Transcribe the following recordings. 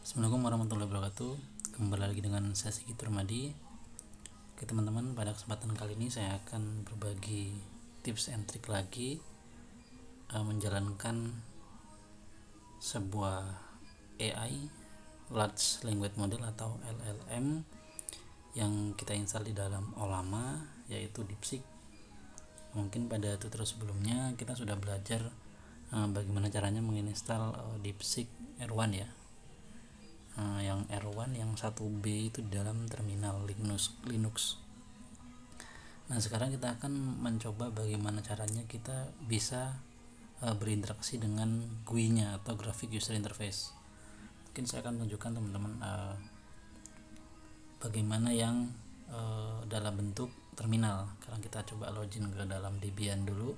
Assalamualaikum warahmatullahi wabarakatuh. Kembali lagi dengan saya Sigit Permadi. Oke teman-teman, pada kesempatan kali ini saya akan berbagi tips and trick lagi menjalankan sebuah AI Large Language Model atau LLM yang kita install di dalam Ollama, yaitu DeepSeek. Mungkin pada tutorial sebelumnya kita sudah belajar bagaimana caranya menginstal DeepSeek R1 ya. Yang R1 yang 1B itu di dalam terminal Linux. Nah, sekarang kita akan mencoba bagaimana caranya kita bisa berinteraksi dengan GUI-nya atau Graphic User Interface. Mungkin saya akan tunjukkan teman-teman bagaimana yang dalam bentuk terminal. Sekarang kita coba login ke dalam Debian dulu.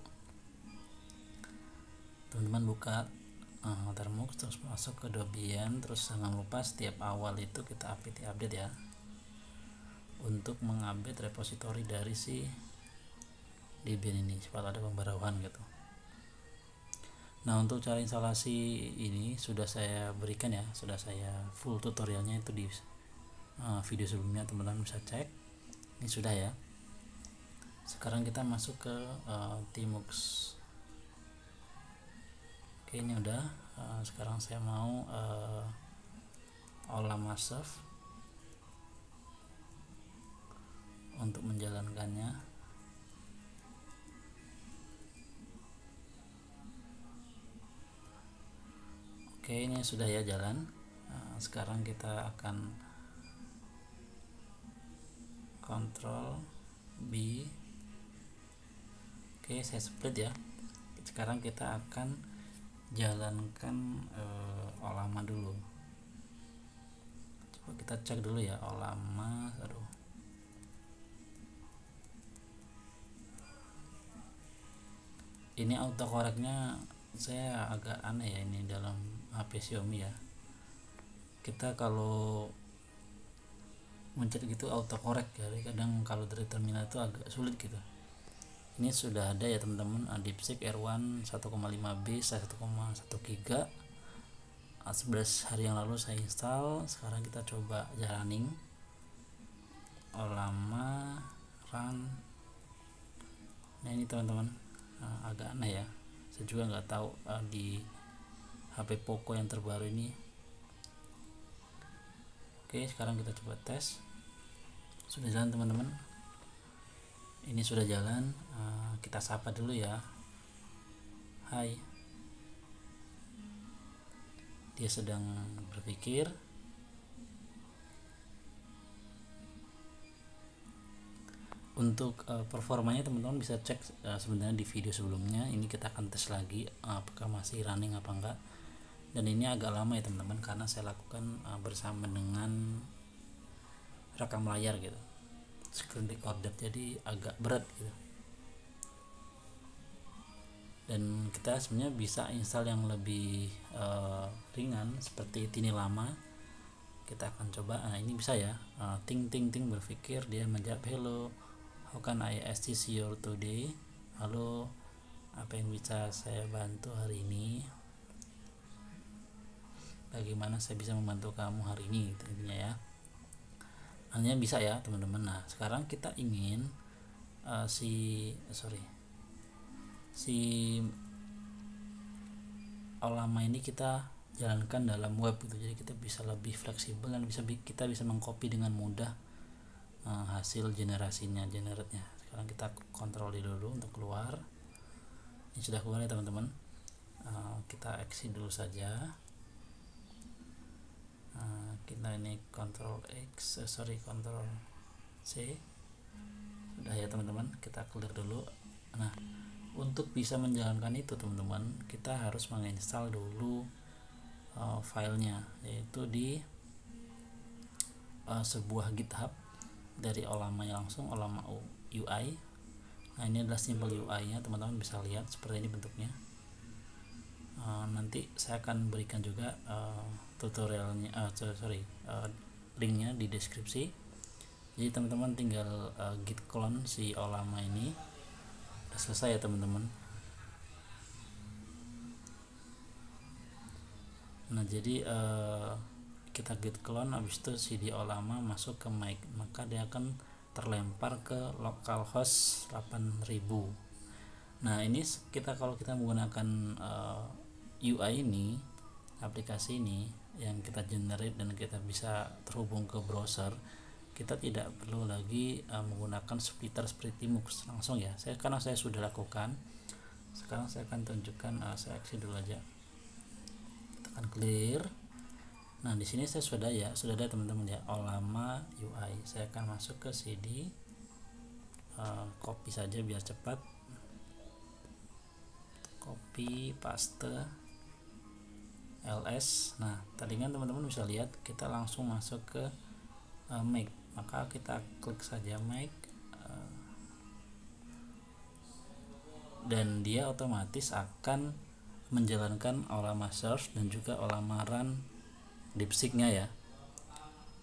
Teman-teman buka Watermark, terus masuk ke Debian, terus jangan lupa setiap awal itu kita update ya, untuk mengupdate repository dari si Debian ini supaya ada pembaruan gitu. Nah, untuk cara instalasi ini sudah saya berikan ya, sudah saya full tutorialnya itu di video sebelumnya, teman-teman bisa cek. Ini sudah ya. Sekarang kita masuk ke Tmux. Oke, ini udah. Sekarang saya mau Ollama Serve untuk menjalankannya. Oke, ini sudah ya jalan. Sekarang kita akan Ctrl B. Oke, saya split ya. Sekarang kita akan jalankan Ollama dulu. Coba kita cek dulu ya Ollama. Ini autocorrectnya saya agak aneh ya, ini dalam HP Xiaomi ya. Kita kalau mencet gitu autocorrect ya, kadang kalau dari terminal itu agak sulit gitu. Ini sudah ada ya teman-teman, DeepSeek R1 1,5B size 1,1 GB. 11 hari yang lalu saya install. Sekarang kita coba jalanin Ollama run. Nah, ini teman-teman agak aneh ya, saya juga nggak tahu di HP Poco yang terbaru ini. Oke, sekarang kita coba tes. Sudah jalan teman-teman, ini sudah jalan. Kita sapa dulu ya, hai. Dia sedang berpikir. Untuk performanya teman-teman bisa cek sebenarnya di video sebelumnya. Ini kita akan tes lagi apakah masih running apa enggak. Dan ini agak lama ya teman-teman, karena saya lakukan bersama dengan rekam layar gitu, screen recorder, jadi agak berat gitu. Dan kita sebenarnya bisa install yang lebih ringan seperti Tini Lama. Kita akan coba. Nah, ini bisa ya, ting berpikir. Dia menjawab, hello, how can I assist you today? Halo, apa yang bisa saya bantu hari ini? Bagaimana saya bisa membantu kamu hari ini, intinya ya. Hanya bisa ya teman-teman. Nah, sekarang kita ingin si Ollama ini kita jalankan dalam web gitu, jadi kita bisa lebih fleksibel dan kita bisa mengcopy dengan mudah hasil generate-nya. Sekarang kita kontrol dulu untuk keluar. Ini sudah keluar ya teman-teman. Kita exit dulu saja. Kita ini Ctrl C. Sudah ya teman-teman, kita clear dulu. Nah, untuk bisa menjalankan itu teman-teman, kita harus menginstal dulu filenya, yaitu di sebuah GitHub dari Ollama langsung, Ollama UI. Nah, ini adalah simple UI nya, teman-teman bisa lihat seperti ini bentuknya. Nanti saya akan berikan juga tutorialnya, linknya di deskripsi. Jadi teman-teman tinggal git clone si Ollama ini. Udah selesai ya teman-teman. Nah, jadi kita git clone, habis itu cd olama masuk ke mic, maka dia akan terlempar ke localhost 8000. Nah ini kita kalau kita menggunakan UI ini, aplikasi ini yang kita generate dan kita bisa terhubung ke browser, kita tidak perlu lagi menggunakan splitter seperti Mux langsung ya. Karena saya sudah lakukan, sekarang saya akan tunjukkan. Saya exit dulu aja, kita akan clear. Nah di sini saya sudah ada teman-teman ya, Olama UI. Saya akan masuk ke CD, copy saja biar cepat, copy paste ls. Nah tadi kan teman-teman bisa lihat kita langsung masuk ke mic, maka kita klik saja mic, dan dia otomatis akan menjalankan Olama search dan juga Olama run DeepSeek-nya ya.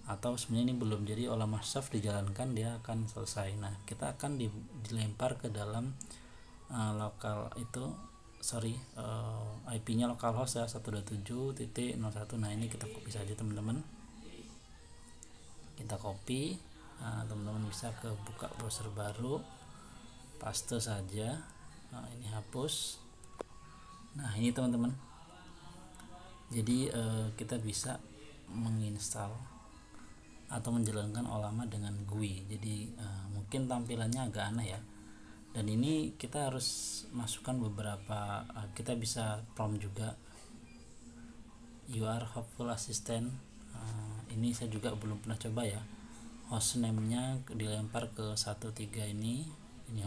Atau sebenarnya ini belum, jadi Olama search dijalankan dia akan selesai. Nah kita akan dilempar ke dalam lokal itu, IP-nya localhost ya, 127.01. Nah ini kita copy saja teman-teman, kita copy. Teman-teman bisa ke buka browser baru, paste saja. Ini hapus. Nah ini teman-teman, jadi kita bisa menginstal atau menjalankan Olama dengan GUI. Jadi mungkin tampilannya agak aneh ya, dan ini kita harus masukkan beberapa, kita bisa prompt juga, you are helpful assistant. Ini saya juga belum pernah coba ya. Hostname nya dilempar ke 13 ini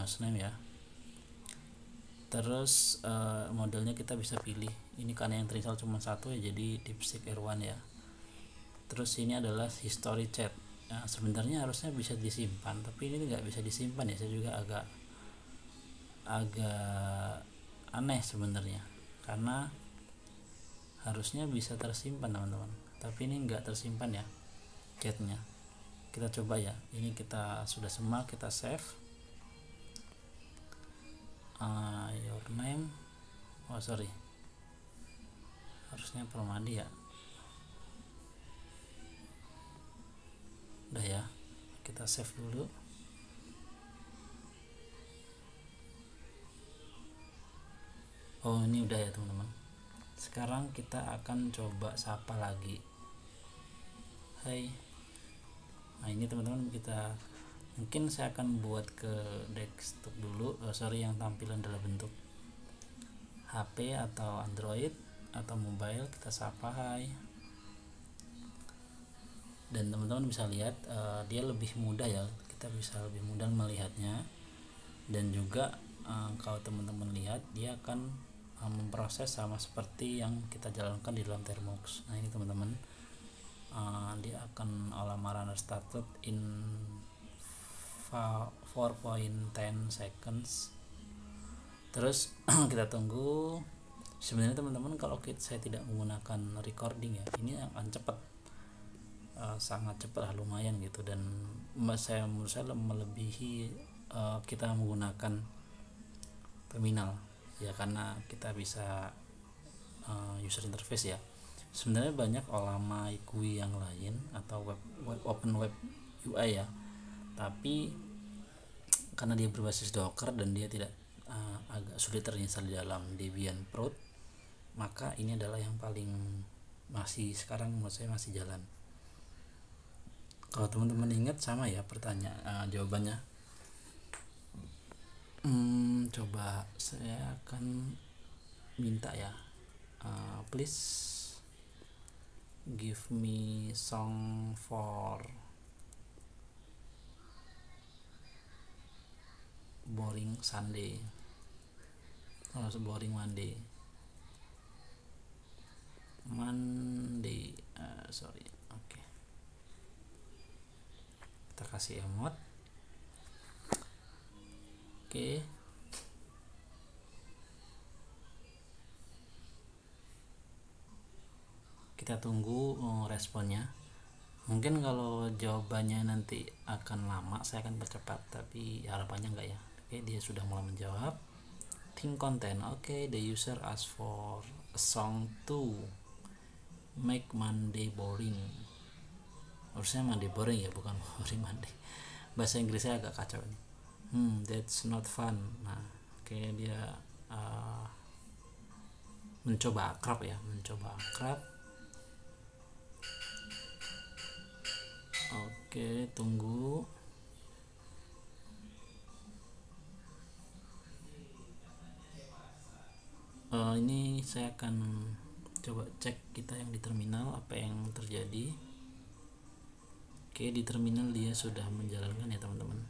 hostname ya. Terus modelnya kita bisa pilih, ini karena yang terinstall cuma satu ya, jadi DeepSeek R1 ya. Terus ini adalah history chat. Nah, sebenarnya harusnya bisa disimpan, tapi ini nggak bisa disimpan ya. Saya juga agak aneh sebenarnya, karena harusnya bisa tersimpan teman-teman, tapi ini nggak tersimpan ya chatnya. Kita coba ya, ini kita sudah semua, kita save. Your name, harusnya Permadi ya, udah ya, kita save dulu. Oh ini udah ya teman-teman. Sekarang kita akan coba sapa lagi, hai. Nah ini teman-teman, kita mungkin saya akan buat ke desktop dulu, yang tampilan dalam bentuk HP atau Android atau mobile. Kita sapa hai, dan teman-teman bisa lihat dia lebih mudah ya, kita bisa lebih mudah melihatnya. Dan juga kalau teman-teman lihat, dia akan memproses sama seperti yang kita jalankan di dalam Termux. Nah ini teman-teman, dia akan Olama runner started in 4.10 seconds. Terus kita tunggu. Sebenarnya teman-teman, kalau saya tidak menggunakan recording ya, ini akan cepat, sangat cepat lah, lumayan gitu. Dan menurut saya melebihi kita menggunakan terminal ya, karena kita bisa user interface ya. Sebenarnya banyak Olama GUI yang lain atau open web UI ya, tapi karena dia berbasis Docker dan dia tidak agak sulit terinstall di dalam Debian Prod, maka ini adalah yang paling masih sekarang menurut saya masih jalan. Kalau teman-teman ingat sama ya jawabannya. Coba saya akan minta ya, please give me song for boring Sunday, boring Monday, oke. Kita kasih emot, oke. Kita tunggu responnya. Mungkin kalau jawabannya nanti akan lama, saya akan percepat, tapi harapannya enggak ya. Oke, dia sudah mulai menjawab. Think content, oke. The user asked for a song too. make Monday boring. Harusnya Monday boring ya, bukan boring Monday. Bahasa Inggrisnya agak kacau ini. That's not fun. Nah, kayak dia mencoba akrab ya, mencoba akrab. Oke, tunggu. Ini saya akan coba cek kita yang di terminal apa yang terjadi. Oke, di terminal dia sudah menjalankan ya teman-teman.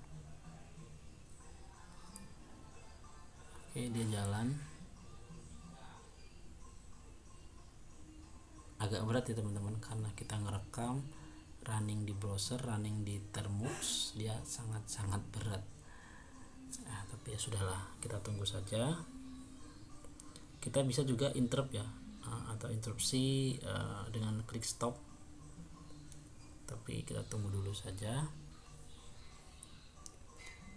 Oke, dia jalan. Agak berat ya teman-teman, karena kita ngerekam running di browser, running di Termux, dia sangat-sangat berat. Tapi ya sudahlah, kita tunggu saja. Kita bisa juga interrupt ya, atau interupsi dengan klik stop. Tapi kita tunggu dulu saja.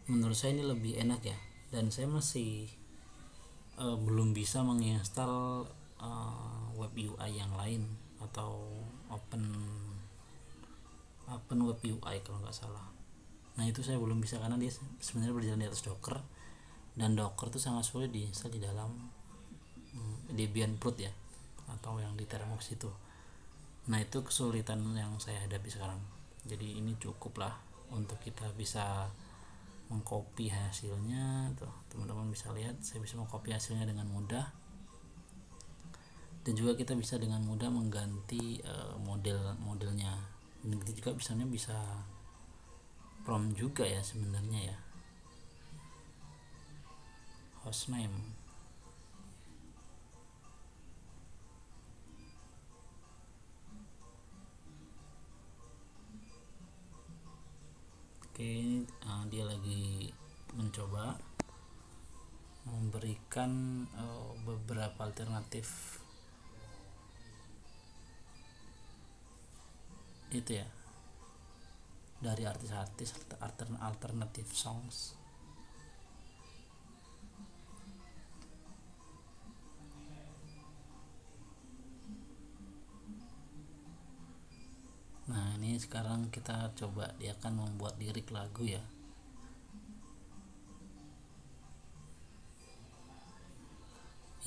Menurut saya ini lebih enak ya, dan saya masih belum bisa menginstal web UI yang lain atau open web UI kalau nggak salah. Nah itu saya belum bisa karena dia sebenarnya berjalan di atas Docker, dan Docker itu sangat sulit diinstal di dalam Debian Prot ya, atau yang di Termux itu. Nah itu kesulitan yang saya hadapi sekarang. Jadi ini cukup lah untuk kita bisa mengcopy hasilnya. Tuh teman-teman bisa lihat, saya bisa mengcopy hasilnya dengan mudah, dan juga kita bisa dengan mudah mengganti modelnya. Dan kita juga bisa prompt juga ya sebenarnya ya, hostname. Oke, dia lagi mencoba memberikan beberapa alternatif itu ya, dari artis-artis alternatif songs. Nah ini sekarang kita coba, dia akan membuat lirik lagu ya.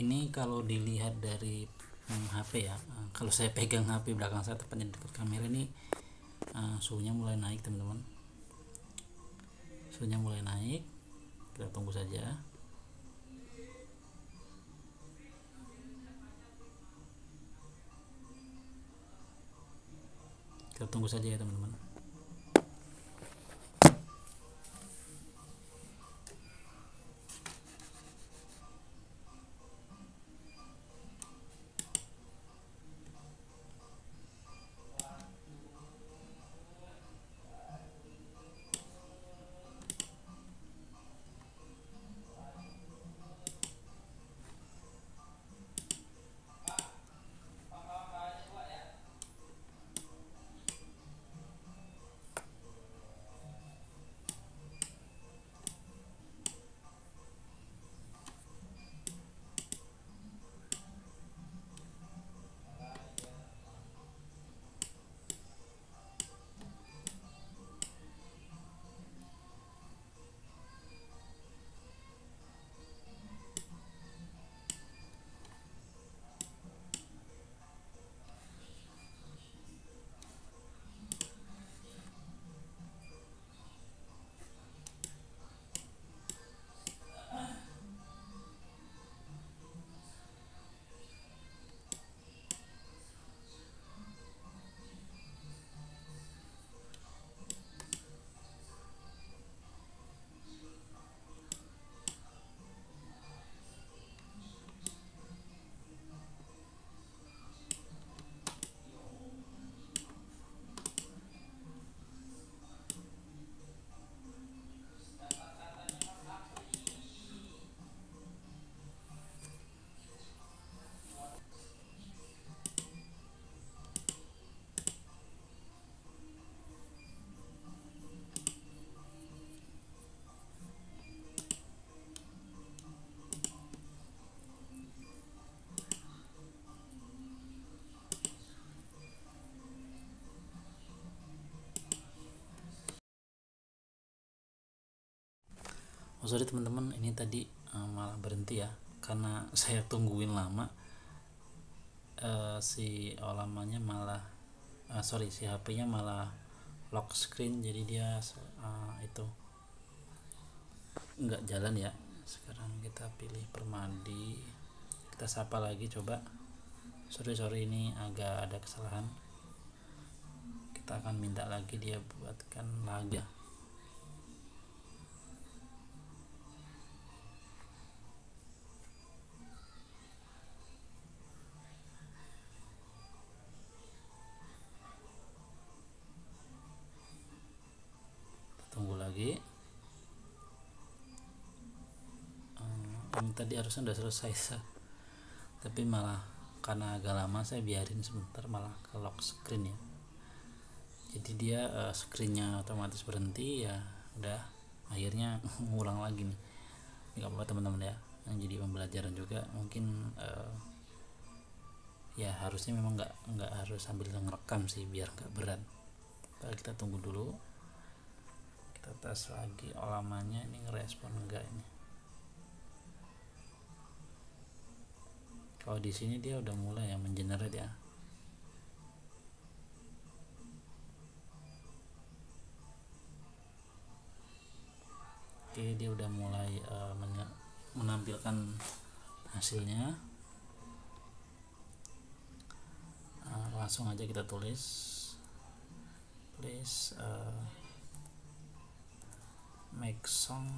Ini kalau dilihat dari HP ya, kalau saya pegang HP belakang saya tepatnya dekat kamera ini, suhunya mulai naik teman-teman. Suhunya mulai naik, kita tunggu saja. Kita tunggu saja ya teman-teman. Oh sorry teman-teman, ini tadi malah berhenti ya karena saya tungguin lama. Si olamanya malah si HP-nya malah lock screen, jadi dia itu nggak jalan ya. Sekarang kita pilih Permadi, kita sapa lagi coba. Sorry ini agak ada kesalahan, kita akan minta lagi dia buatkan lagi ya. Tunggu lagi. Ini tadi harusnya udah selesai tapi malah karena agak lama saya biarin sebentar, malah ke lock screen ya. Jadi dia screennya otomatis berhenti ya. Udah akhirnya ngulang lagi nih. Nggak apa-apa teman-teman ya, yang jadi pembelajaran juga mungkin. Ya harusnya memang nggak harus sambil ngerekam sih biar nggak berat. Kita tunggu dulu, kita tes lagi olamanya ini ngerespon enggak ini. Kalau di sini dia udah mulai yang mengenerate ya. Oke, dia udah mulai menampilkan hasilnya. Langsung aja kita tulis, please make song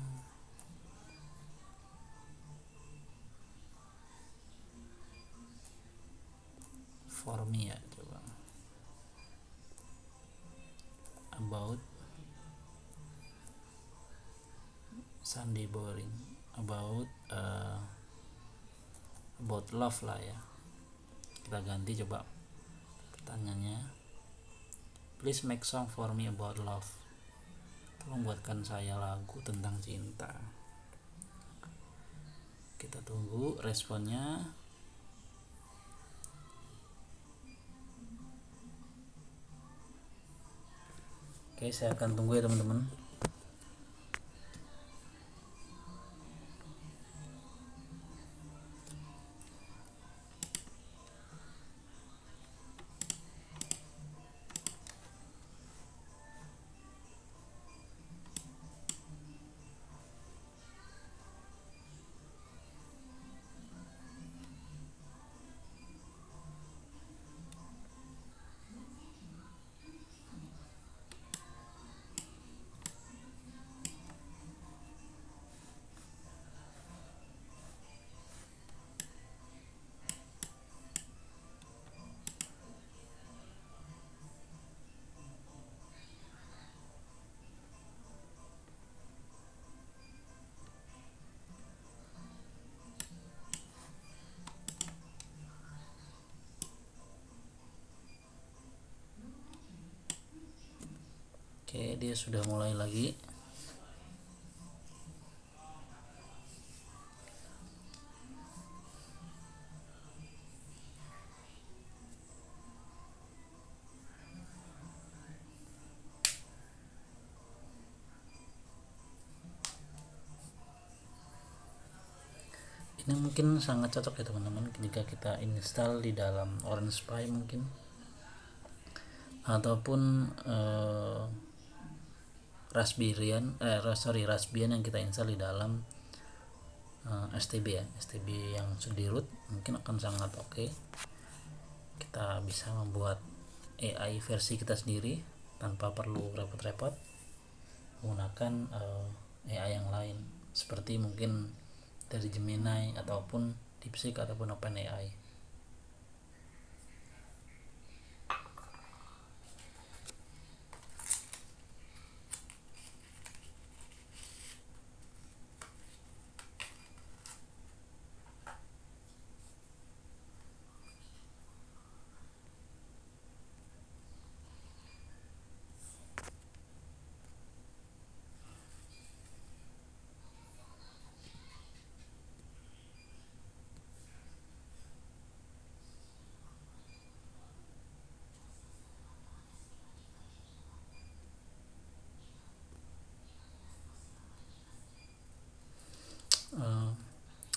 for me ya, coba about Sunday boring, about love lah ya. Kita ganti coba pertanyaannya, please make song for me about love, tolong buatkan saya lagu tentang cinta. Kita tunggu responnya. Oke, saya akan tunggu ya teman-teman. Oke, dia sudah mulai lagi. Ini mungkin sangat cocok ya teman-teman jika kita install di dalam Orange Pi mungkin, ataupun Raspbian yang kita install di dalam STB ya, STB yang sudah di root, mungkin akan sangat oke. Kita bisa membuat AI versi kita sendiri tanpa perlu repot-repot menggunakan AI yang lain seperti mungkin dari Gemini ataupun DeepSeek ataupun OpenAI.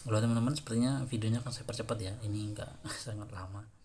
Kalau teman-teman sepertinya videonya akan saya percepat ya, ini enggak sangat lama.